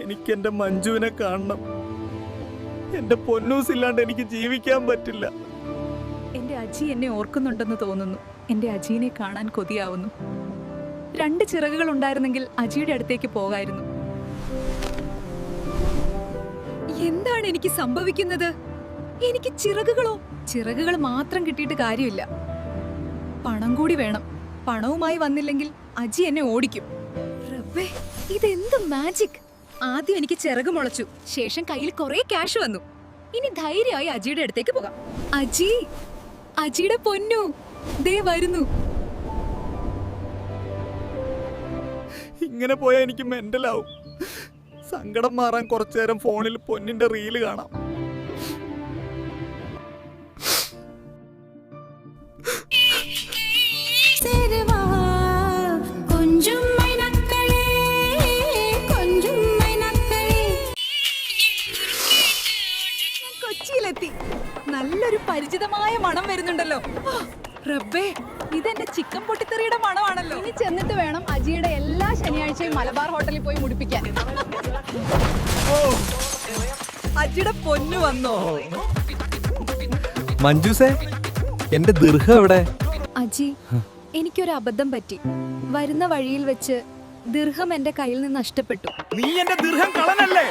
എനിക്ക് എന്റെ മഞ്ജുവിനെ കാണണം. എന്റെ പൊന്നൂസ് ഇല്ലാണ്ട് എനിക്ക് ജീവിക്കാൻ പറ്റില്ല. എന്റെ അജി എന്നെ ഓർക്കുന്നുണ്ടെന്ന് തോന്നുന്നു. എന്റെ അജീനെ കാണാൻ കൊതിയാവുന്നു. 2 ചിറകുകൾ ഉണ്ടായിരുന്നെങ്കിൽ അജിയുടെ അടുത്തേക്ക് പോകായിരുന്നു. എന്താണ് എനിക്ക് സംഭവിക്കുന്നത്? എനിക്ക് ചിറകുകൾ മാത്രം കിട്ടിയിട്ട് കാര്യമില്ല. പണം കൂടി വേണം. പണവുമായി വന്നില്ലെങ്കിൽ അജി എന്നെ ഓടിക്കും. റബ്ബേ, ഇതെന്ത് മാജിക്! ആദ്യം എനിക്ക് ചിറക് മുളച്ചു, ശേഷം കയ്യിൽ കുറെ ക്യാഷ് വന്നു. ഇനി ധൈര്യമായി അജിയുടെ അടുത്തേക്ക് പോകാം. അജിയുടെ പൊന്നു ദേ വരുന്നു. ഇങ്ങനെ പോയാൽ എനിക്ക് മെന്റലാവും. സങ്കടം മാറാൻ കുറച്ചു നേരം ഫോണിൽ പൊന്നിന്റെ റീല് കാണാം. കൊച്ചിയിലെത്തി. നല്ലൊരു പരിചിതമായ മണം വരുന്നുണ്ടല്ലോ. റബ്ബേ, ഇതെന്റെ ചിക്കൻ പൊട്ടിത്തെറിയുടെ മണമാണല്ലോ. ഇനി ചെന്നിട്ട് വേണം അജിയുടെ എല്ലാ ശനിയാഴ്ചയും മലബാർ ഹോട്ടലിൽ പോയി മുടിപ്പിക്കാൻ. അജിയുടെ പൊന്നു വന്നോ? മഞ്ജുസേ, എന്റെ ദീർഘം എവിടെ? അജി, എനിക്കൊരു അബദ്ധം പറ്റി. വരുന്ന വഴിയിൽ വെച്ച് ദിർഹം എന്റെ കയ്യിൽ നിന്ന് നഷ്ടപ്പെട്ടു. നീ എന്റെ ദീർഘം കളനല്ലേ?